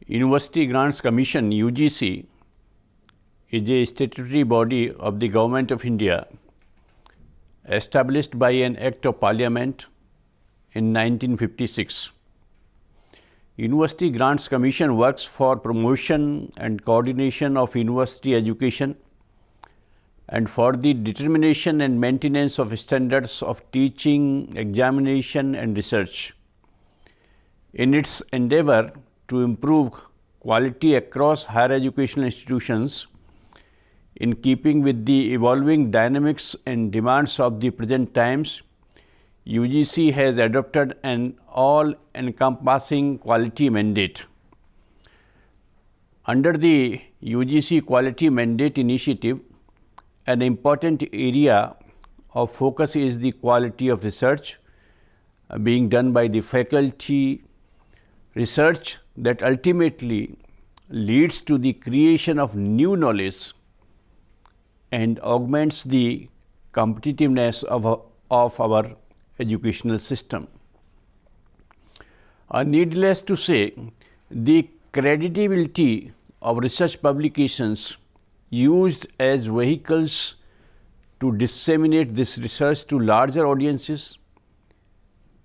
University Grants Commission UGC is a statutory body of the Government of India established by an Act of Parliament in 1956. University Grants Commission works for promotion and coordination of university education and for the determination and maintenance of standards of teaching, examination and research. In its endeavor to improve quality across higher educational institutions, in keeping with the evolving dynamics and demands of the present times, UGC has adopted an all-encompassing quality mandate. Under the UGC Quality Mandate Initiative, an important area of focus is the quality of research being done by the faculty, research that ultimately leads to the creation of new knowledge and augments the competitiveness of our educational system. Needless to say, the credibility of research publications used as vehicles to disseminate this research to larger audiences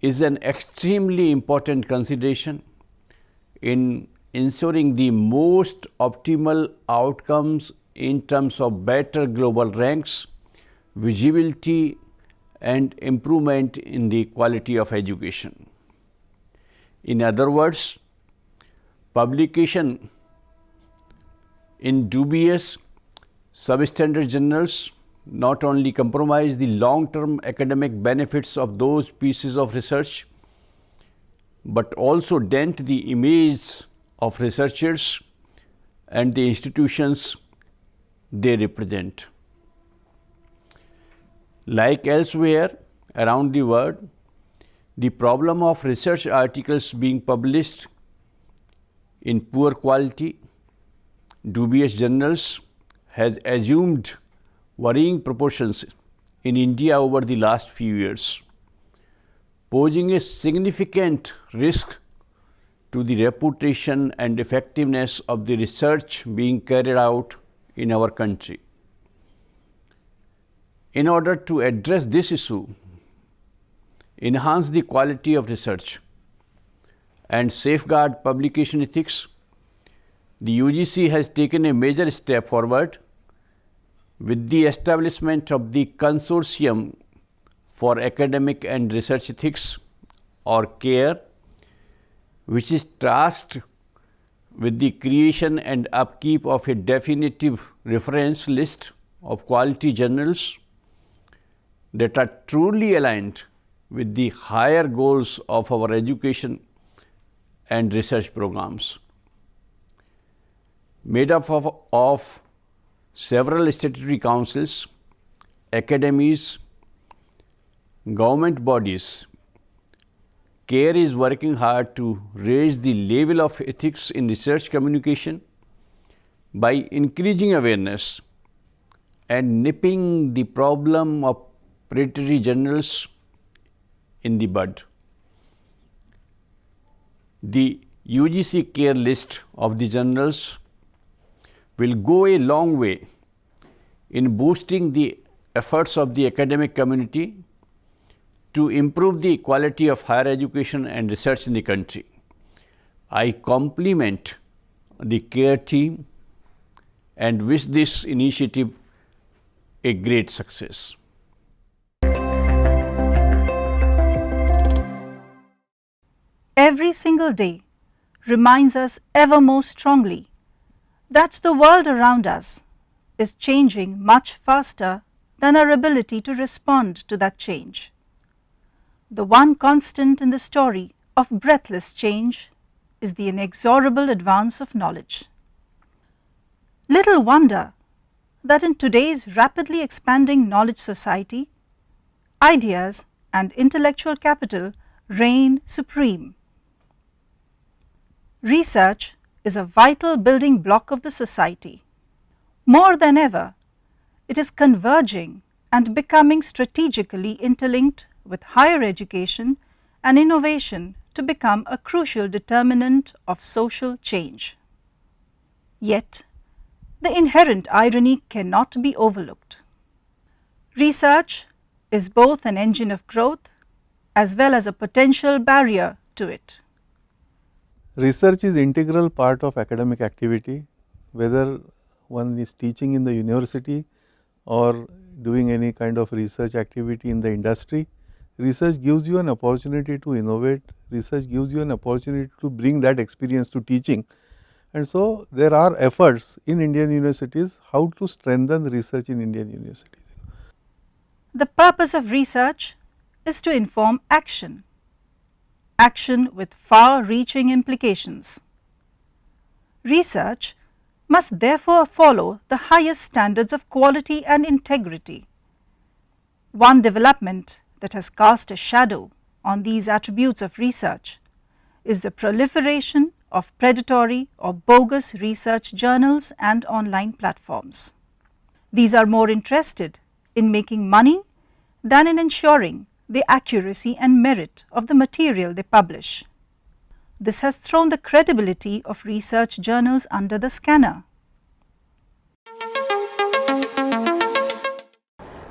is an extremely important consideration in ensuring the most optimal outcomes in terms of better global ranks, visibility, and improvement in the quality of education. In other words, publication in dubious, substandard journals not only compromise the long-term academic benefits of those pieces of research, but also dent the image of researchers and the institutions they represent. Like elsewhere around the world, the problem of research articles being published in poor quality, dubious journals has assumed worrying proportions in India over the last few years, posing a significant risk to the reputation and effectiveness of the research being carried out in our country. In order to address this issue, enhance the quality of research, and safeguard publication ethics, the UGC has taken a major step forward with the establishment of the Consortium for Academic and Research Ethics, or CARE, which is tasked with the creation and upkeep of a definitive reference list of quality journals that are truly aligned with the higher goals of our education and research programs. Made up of several statutory councils, academies, government bodies, CARE is working hard to raise the level of ethics in research communication by increasing awareness and nipping the problem of predatory journals in the bud. The UGC-CARE list of the journals will go a long way in boosting the efforts of the academic community to improve the quality of higher education and research in the country. I compliment the CARE team and wish this initiative a great success. Every single day reminds us ever more strongly that the world around us is changing much faster than our ability to respond to that change. The one constant in the story of breathless change is the inexorable advance of knowledge. Little wonder that in today's rapidly expanding knowledge society, ideas and intellectual capital reign supreme. Research is a vital building block of the society. More than ever, it is converging and becoming strategically interlinked with higher education and innovation to become a crucial determinant of social change. Yet, the inherent irony cannot be overlooked. Research is both an engine of growth as well as a potential barrier to it. Research is integral part of academic activity, whether one is teaching in the university or doing any kind of research activity in the industry. Research gives you an opportunity to innovate, research gives you an opportunity to bring that experience to teaching. And so, there are efforts in Indian universities how to strengthen research in Indian universities. The purpose of research is to inform action, action with far-reaching implications. Research must therefore follow the highest standards of quality and integrity. One development that has cast a shadow on these attributes of research is the proliferation of predatory or bogus research journals and online platforms. These are more interested in making money than in ensuring the accuracy and merit of the material they publish. This has thrown the credibility of research journals under the scanner.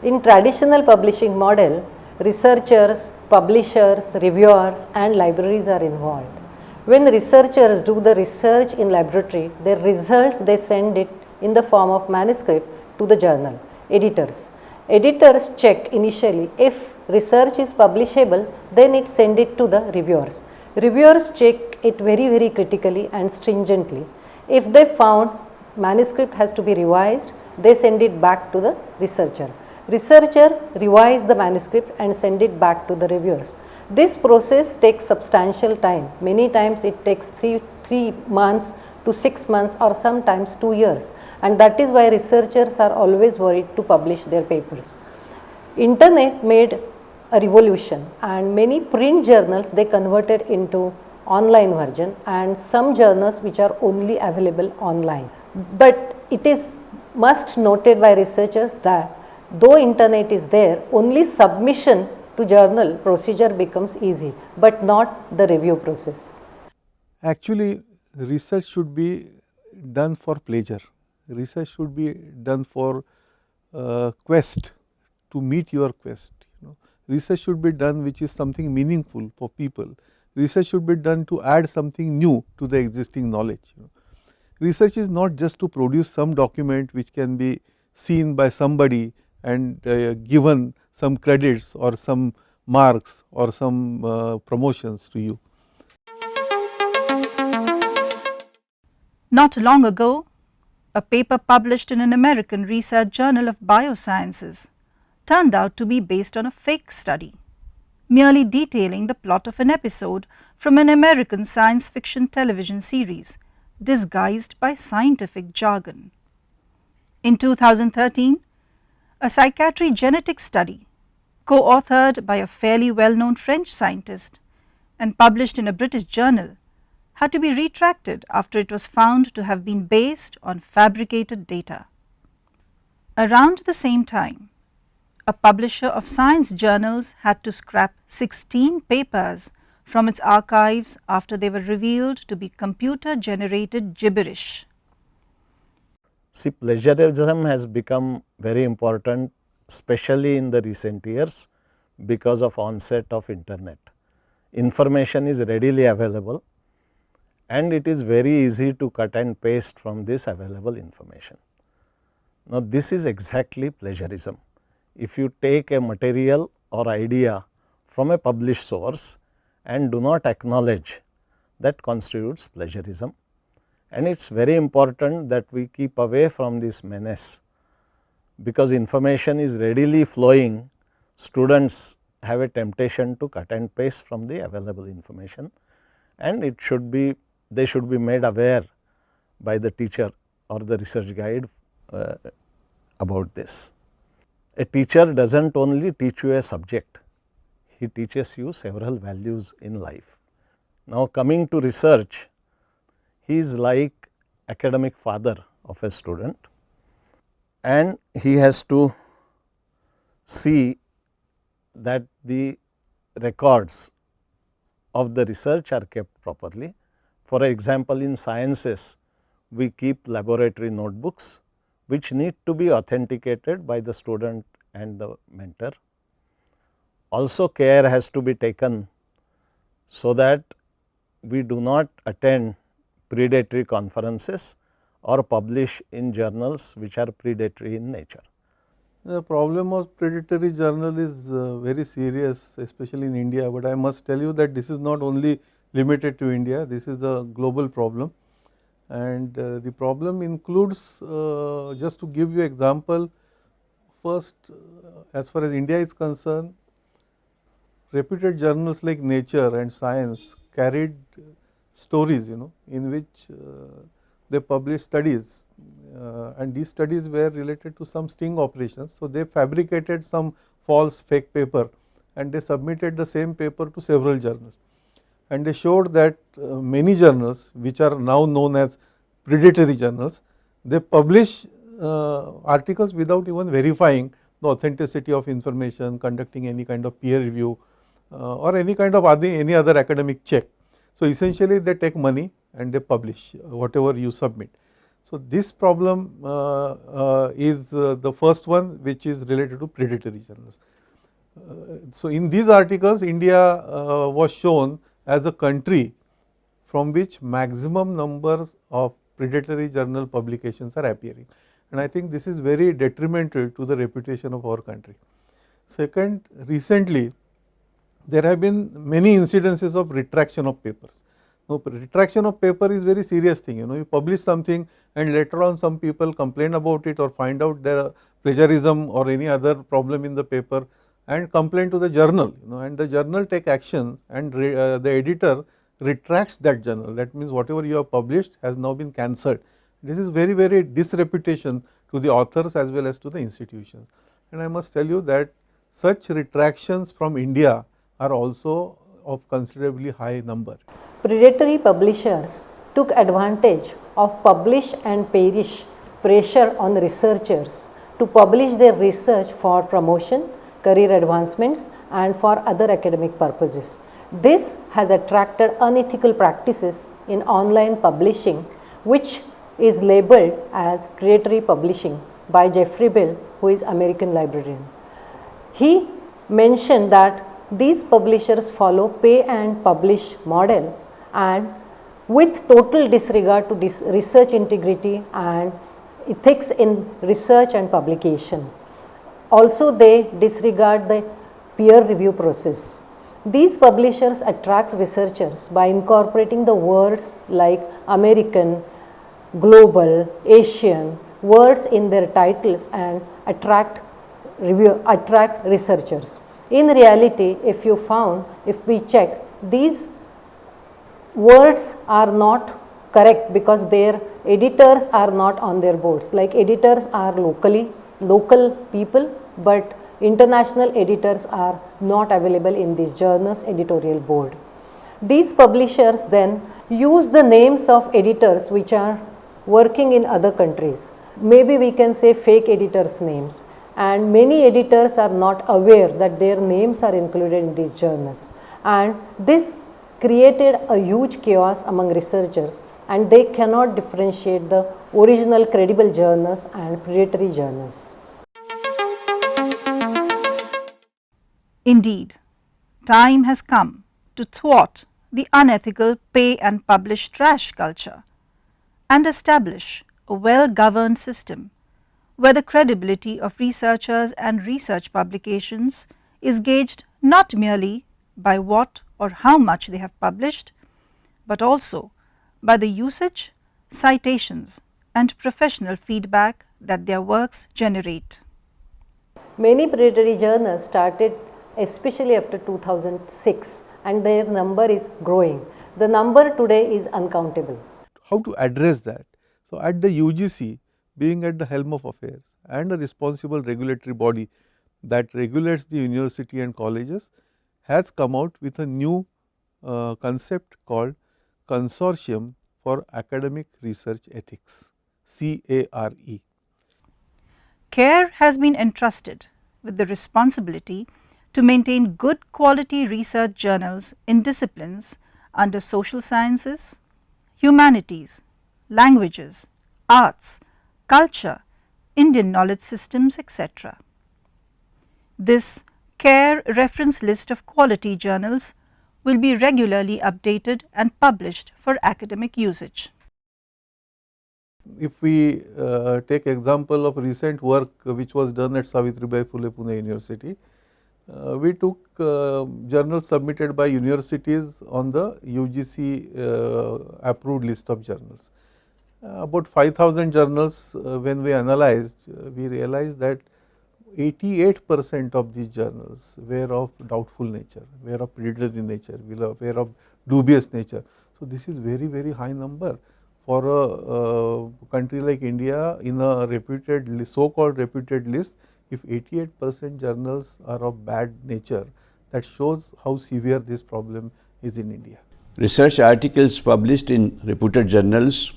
In traditional publishing model, researchers, publishers, reviewers and libraries are involved. When researchers do the research in laboratory, their results they send it in the form of manuscript to the journal, editors. Editors check initially if research is publishable, then it send it to the reviewers. Reviewers check it very critically and stringently. If they found manuscript has to be revised, they send it back to the researcher. Researcher revise the manuscript and send it back to the reviewers. This process takes substantial time. Many times it takes 3 months to 6 months or sometimes 2 years, and that is why researchers are always worried to publish their papers. Internet made a revolution and many print journals they converted into online version and some journals which are only available online. But it is must noted by researchers that though internet is there, only submission to journal procedure becomes easy, but not the review process. Actually, research should be done for pleasure. Research should be done for quest, to meet your quest. Research should be done which is something meaningful for people. Research should be done to add something new to the existing knowledge. Research is not just to produce some document which can be seen by somebody and given some credits or some marks or some promotions to you. Not long ago, a paper published in an American research journal of biosciences turned out to be based on a fake study, merely detailing the plot of an episode from an American science fiction television series disguised by scientific jargon. In 2013, a psychiatry genetics study, co-authored by a fairly well-known French scientist and published in a British journal, had to be retracted after it was found to have been based on fabricated data. Around the same time, a publisher of science journals had to scrap 16 papers from its archives after they were revealed to be computer-generated gibberish. See, plagiarism has become very important, especially in the recent years because of onset of internet. Information is readily available and it is very easy to cut and paste from this available information. Now, this is exactly plagiarism. If you take a material or idea from a published source and do not acknowledge, that constitutes plagiarism, and it is very important that we keep away from this menace, because information is readily flowing. Students have a temptation to cut and paste from the available information, and it should be, they should be made aware by the teacher or the research guide about this. A teacher does not only teach you a subject, he teaches you several values in life. Now, coming to research, he is like academic father of a student, and he has to see that the records of the research are kept properly. For example, in sciences, we keep laboratory notebooks which need to be authenticated by the student and the mentor. Also, care has to be taken so that we do not attend predatory conferences or publish in journals which are predatory in nature. The problem of predatory journal is very serious, especially in India, but I must tell you that this is not only limited to India, this is a global problem. And the problem includes, just to give you example, first as far as India is concerned, reputed journals like Nature and Science carried stories, in which they published studies, and these studies were related to some sting operations. So, they fabricated some false fake paper and they submitted the same paper to several journals, and they showed that many journals which are now known as predatory journals, they publish articles without even verifying the authenticity of information, conducting any kind of peer review or any kind of any other academic check. So, essentially they take money and they publish whatever you submit. So, this problem is the first one, which is related to predatory journals. So, in these articles, India was shown as a country from which maximum numbers of predatory journal publications are appearing, and I think this is very detrimental to the reputation of our country. Second, recently there have been many incidences of retraction of papers. Now, retraction of paper is very serious thing. You publish something and later on some people complain about it or find out there plagiarism or any other problem in the paper and complain to the journal, and the journal take action, and the editor retracts that journal. That means whatever you have published has now been cancelled. This is very, very disreputation to the authors as well as to the institutions. And I must tell you that such retractions from India are also of considerably high number. Predatory publishers took advantage of publish and perish pressure on researchers to publish their research for promotion, career advancements and for other academic purposes. This has attracted unethical practices in online publishing, which is labeled as predatory publishing by Jeffrey Bell, who is American librarian. He mentioned that these publishers follow pay and publish model and with total disregard to research integrity and ethics in research and publication. Also, they disregard the peer review process. These publishers attract researchers by incorporating the words like American, global, Asian words in their titles and attract researchers. In reality, if we check, these words are not correct because their editors are not on their boards. Like editors are local people, but international editors are not available in these journals' editorial board. These publishers then use the names of editors which are working in other countries. Maybe we can say fake editors' names, and many editors are not aware that their names are included in these journals, and this created a huge chaos among researchers, and they cannot differentiate the original credible journals and predatory journals. Indeed, time has come to thwart the unethical pay and publish trash culture and establish a well-governed system where the credibility of researchers and research publications is gauged not merely by what or how much they have published, but also by the usage, citations, and professional feedback that their works generate. Many predatory journals started especially after 2006 and their number is growing. The number today is uncountable. How to address that? So, at the UGC, being at the helm of affairs and a responsible regulatory body that regulates the university and colleges, has come out with a new concept called Consortium for Academic Research Ethics, CARE. CARE has been entrusted with the responsibility to maintain good quality research journals in disciplines under social sciences, humanities, languages, arts, culture, Indian knowledge systems, etc. This CARE reference list of quality journals will be regularly updated and published for academic usage. If we take example of recent work which was done at Savitribai Phule Pune University, we took journals submitted by universities on the UGC approved list of journals. About 5,000 journals when we analyzed, we realized that 88% of these journals were of doubtful nature, were of predatory nature, were of dubious nature. So, this is very high number for a country like India in a reputed so called reputed list. If 88% journals are of bad nature, that shows how severe this problem is in India. Research articles published in reputed journals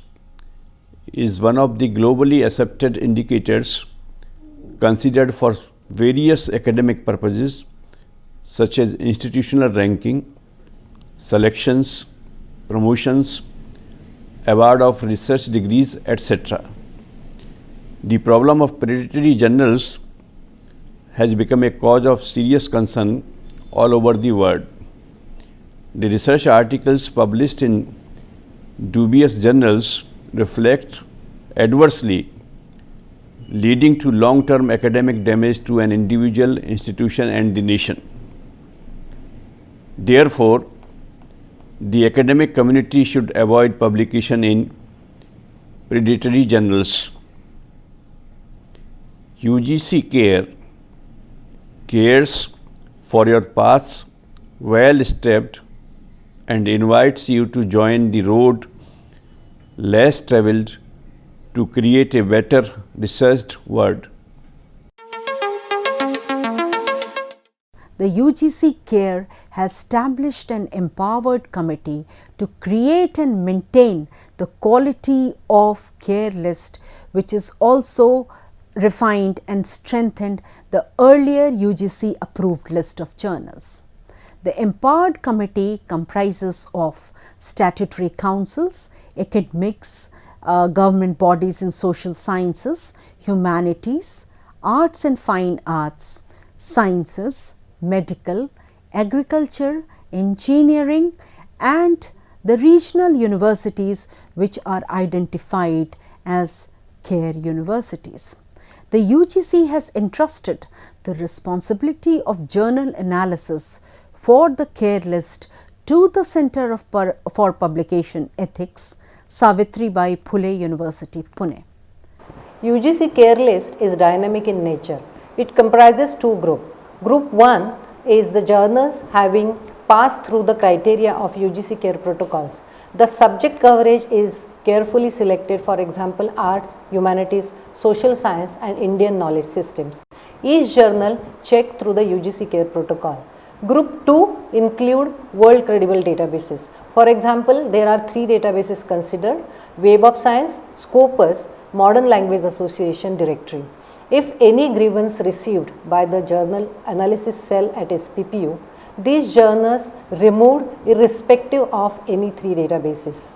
is one of the globally accepted indicators considered for various academic purposes such as institutional ranking, selections, promotions, award of research degrees, etc. The problem of predatory journals has become a cause of serious concern all over the world. The research articles published in dubious journals reflect adversely, leading to long-term academic damage to an individual, institution and the nation. Therefore, the academic community should avoid publication in predatory journals. UGC-CARE cares for your paths well stepped and invites you to join the road less travelled to create a better researched world. The UGC-CARE has established an empowered committee to create and maintain the quality of CARE list, which is also refined and strengthened the earlier UGC approved list of journals. The empowered committee comprises of statutory councils, academics, government bodies in social sciences, humanities, arts and fine arts, sciences, medical, agriculture, engineering and the regional universities which are identified as CARE universities. The UGC has entrusted the responsibility of journal analysis for the CARE list to the Center for Publication Ethics, Savitribai Phule University, Pune. UGC CARE list is dynamic in nature. It comprises two groups. Group 1 is the journals having passed through the criteria of UGC CARE protocols. The subject coverage is carefully selected, for example, arts, humanities, social science and Indian knowledge systems. Each journal checked through the UGC CARE protocol. Group 2 include world credible databases. For example, there are 3 databases considered: Web of Science, Scopus, Modern Language Association Directory. If any grievance received by the journal analysis cell at SPPU, these journals removed irrespective of any 3 databases.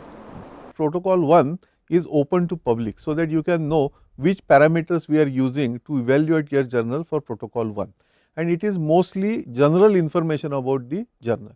Protocol 1 is open to public, so that you can know which parameters we are using to evaluate your journal for protocol 1, and it is mostly general information about the journal,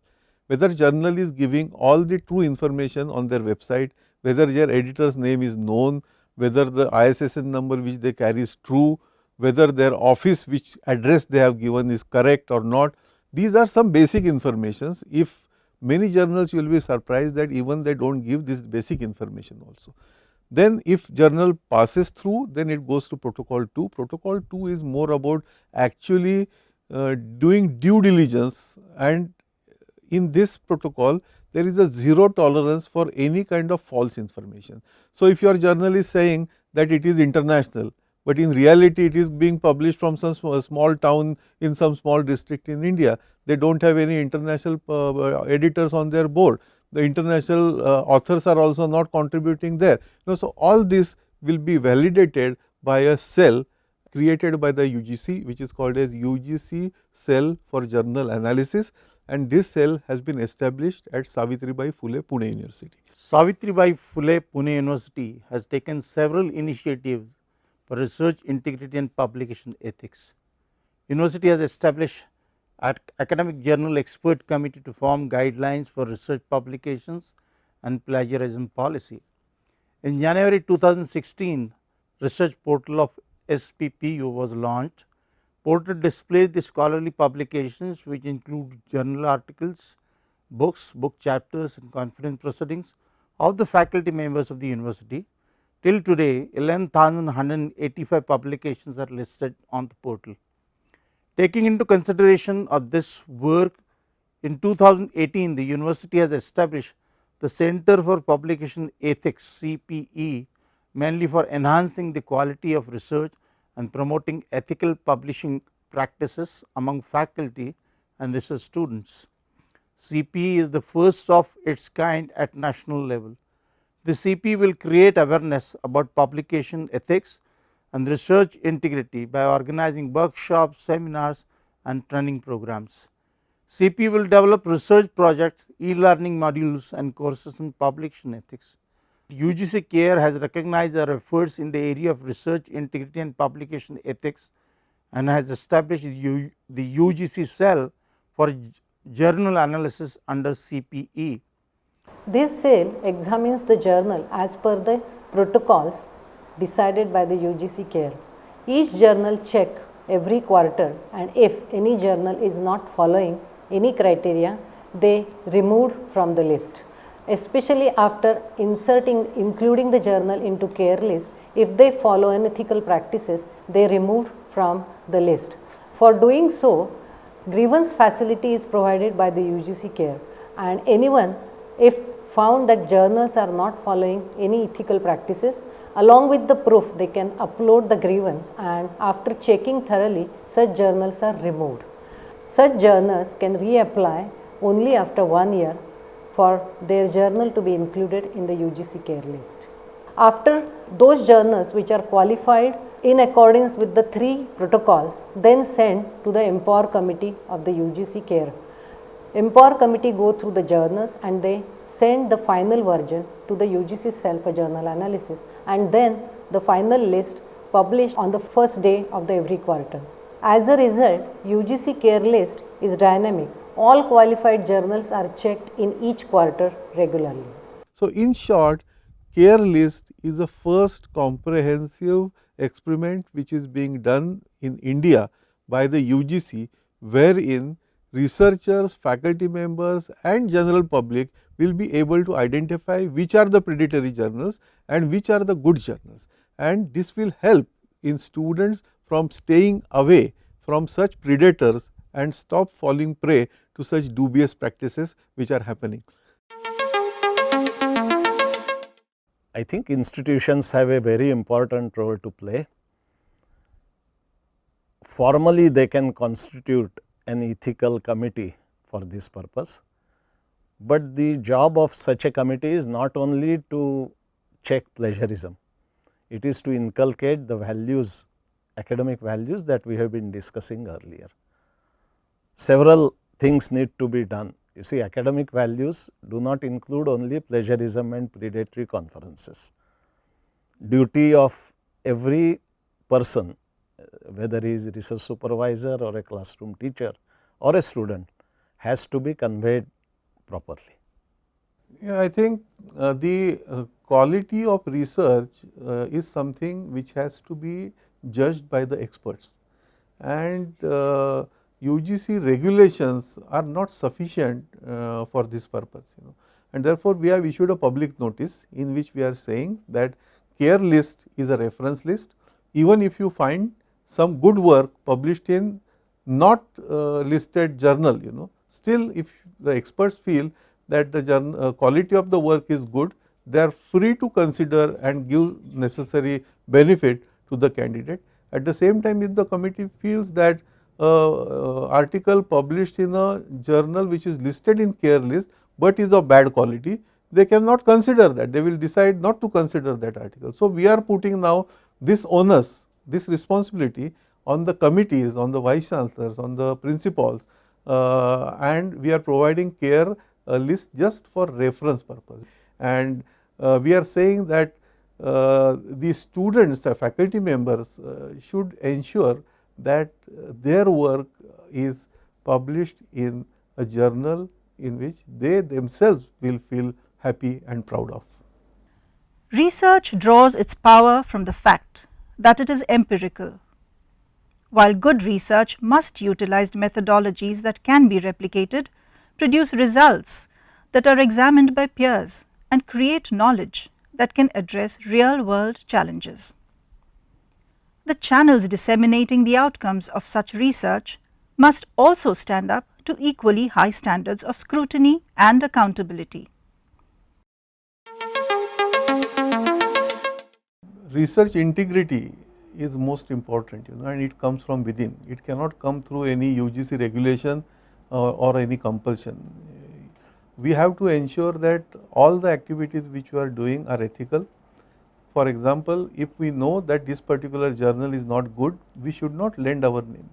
whether journal is giving all the true information on their website, whether their editor's name is known, whether the ISSN number which they carry is true, whether their office which address they have given is correct or not. These are some basic informations. If many journals, you will be surprised that even they do not give this basic information also. Then if journal passes through, then it goes to protocol 2. Protocol 2 is more about actually doing due diligence, and in this protocol there is a zero tolerance for any kind of false information. So, if your journal is saying that it is international, but in reality it is being published from some small town in some small district in India, they do not have any international editors on their board, the international authors are also not contributing there. So, all this will be validated by a cell created by the UGC, which is called as UGC cell for journal analysis, and this cell has been established at Savitribai Phule, Pune University. Savitribai Phule, Pune University has taken several initiatives for research integrity and publication ethics. University has established academic journal expert committee to form guidelines for research publications and plagiarism policy. In January 2016, research portal of SPPU was launched. Portal displays the scholarly publications which include journal articles, books, book chapters and conference proceedings of the faculty members of the university. Till today, 11,185 publications are listed on the portal. Taking into consideration of this work, in 2018 the university has established the Center for Publication Ethics CPE, mainly for enhancing the quality of research and promoting ethical publishing practices among faculty and research students. CPE is the first of its kind at national level. The CPE will create awareness about publication ethics and research integrity by organizing workshops, seminars and training programs. CPE will develop research projects, e-learning modules and courses in publication ethics. UGC-CARE has recognized our efforts in the area of research integrity and publication ethics and has established the UGC cell for journal analysis under CPE. This cell examines the journal as per the protocols decided by the UGC-CARE. Each journal check every quarter, and if any journal is not following any criteria, they removed from the list. Especially after including the journal into CARE list, if they follow unethical practices, they removed from the list. For doing so, grievance facility is provided by the UGC-CARE, and anyone, if found that journals are not following any ethical practices, along with the proof they can upload the grievance, and after checking thoroughly, such journals are removed. Such journals can reapply only after 1 year for their journal to be included in the UGC-CARE list. After those journals which are qualified in accordance with the 3 protocols, then sent to the EMMRC committee of the UGC-CARE. EMMRC committee go through the journals and they send the final version to the UGC cell for journal analysis, and then the final list published on the first day of the every quarter. As a result, UGC-CARE list is dynamic. All qualified journals are checked in each quarter regularly. So, in short, CARE list is the first comprehensive experiment which is being done in India by the UGC, wherein researchers, faculty members and general public will be able to identify which are the predatory journals and which are the good journals, and this will help in students from staying away from such predators and stop falling prey to such dubious practices which are happening. I think institutions have a very important role to play. Formally, they can constitute an ethical committee for this purpose, but the job of such a committee is not only to check plagiarism, it is to inculcate the values, academic values that we have been discussing earlier. Several things need to be done. You see, academic values do not include only plagiarism and predatory conferences. Duty of every person, whether he is a research supervisor or a classroom teacher or a student, has to be conveyed properly. Yeah, I think the quality of research is something which has to be judged by the experts, and UGC regulations are not sufficient for this purpose, and therefore, we have issued a public notice in which we are saying that CARE list is a reference list. Even if you find some good work published in not listed journal, still if the experts feel that the quality of the work is good, they are free to consider and give necessary benefit to the candidate. At the same time, if the committee feels that article published in a journal which is listed in CARE list, but is of bad quality, they cannot consider that, they will decide not to consider that article. So, we are putting now this onus, this responsibility on the committees, on the vice chancellors, on the principals, and we are providing CARE list just for reference purpose. And we are saying that the students, the faculty members should ensure that their work is published in a journal in which they themselves will feel happy and proud of. Research draws its power from the fact that it is empirical. While good research must utilize methodologies that can be replicated, produce results that are examined by peers, and create knowledge that can address real-world challenges. The channels disseminating the outcomes of such research must also stand up to equally high standards of scrutiny and accountability. Research integrity is most important, and it comes from within. It cannot come through any UGC regulation or any compulsion. We have to ensure that all the activities which we are doing are ethical. For example, if we know that this particular journal is not good, we should not lend our name.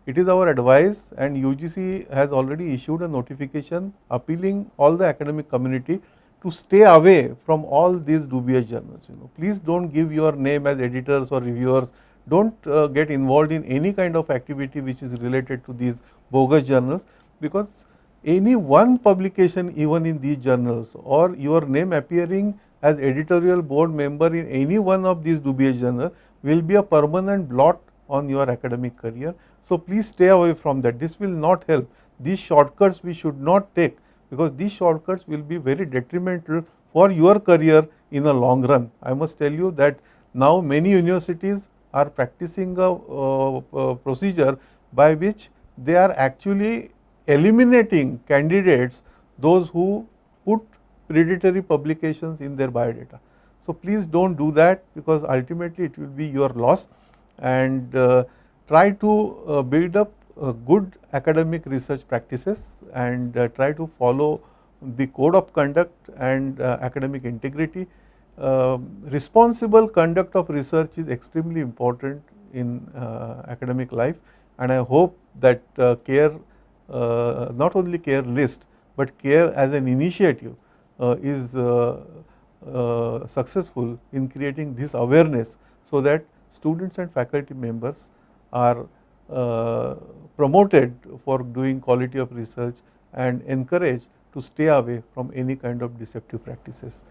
It is our advice, and UGC has already issued a notification appealing all the academic community to stay away from all these dubious journals. Please do not give your name as editors or reviewers, do not get involved in any kind of activity which is related to these bogus journals, because any one publication even in these journals or your name appearing as editorial board member in any one of these dubious journals will be a permanent blot on your academic career. So, please stay away from that. This will not help. These shortcuts we should not take, because these shortcuts will be very detrimental for your career in the long run. I must tell you that now many universities are practicing a procedure by which they are actually eliminating candidates, those who put predatory publications in their biodata. So, please do not do that, because ultimately it will be your loss, and try to build up good academic research practices, and try to follow the code of conduct and academic integrity. Responsible conduct of research is extremely important in academic life, and I hope that CARE, not only CARE list, but CARE as an initiative is successful in creating this awareness, so that students and faculty members are promoted for doing quality of research and encouraged to stay away from any kind of deceptive practices.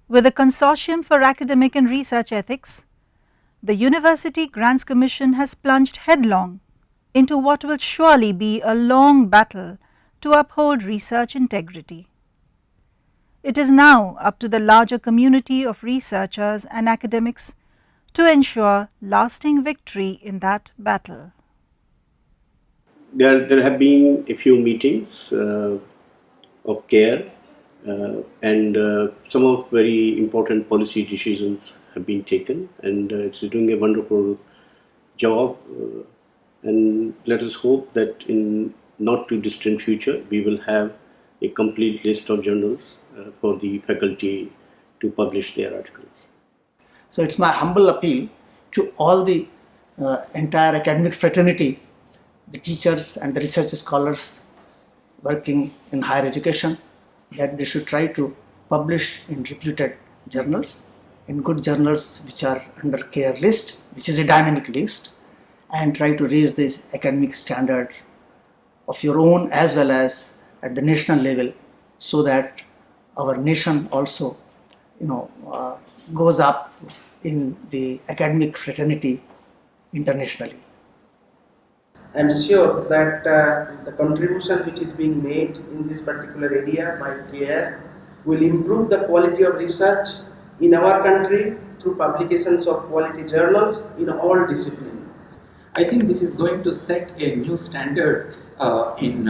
With the Consortium for Academic and Research Ethics, the University Grants Commission has plunged headlong into what will surely be a long battle to uphold research integrity. It is now up to the larger community of researchers and academics to ensure lasting victory in that battle. There have been a few meetings of CARE, and some of very important policy decisions have been taken, and it's doing a wonderful job, and let us hope that in not too distant future we will have a complete list of journals for the faculty to publish their articles. So it's my humble appeal to all the entire academic fraternity, the teachers and the research scholars working in higher education, that they should try to publish in reputed journals, in good journals which are under CARE list, which is a dynamic list, and try to raise the academic standard of your own as well as at the national level, so that our nation also goes up in the academic fraternity internationally. I am sure that the contribution which is being made in this particular area by CARE will improve the quality of research in our country through publications of quality journals in all disciplines. I think this is going to set a new standard in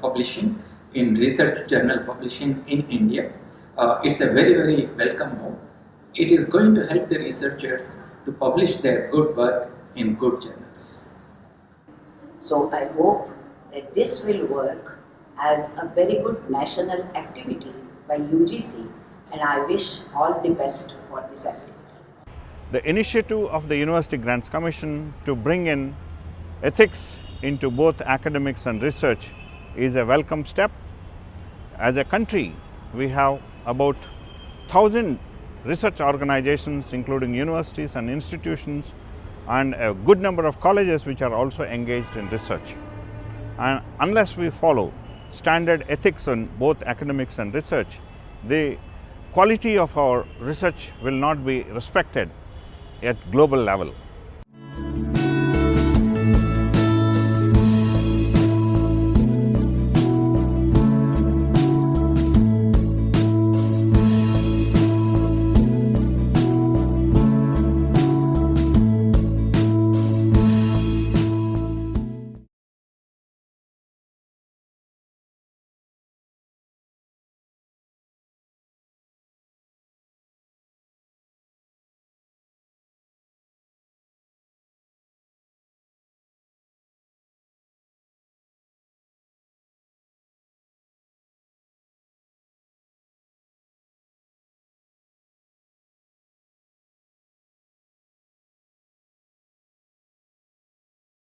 publishing, in research journal publishing in India. It's a very, very welcome move. It is going to help the researchers to publish their good work in good journals. So I hope that this will work as a very good national activity by UGC, and I wish all the best for this activity. The initiative of the University Grants Commission to bring in ethics into both academics and research is a welcome step. As a country, we have about 1,000 research organizations, including universities and institutions, and a good number of colleges which are also engaged in research. And unless we follow standard ethics in both academics and research, the quality of our research will not be respected at global level.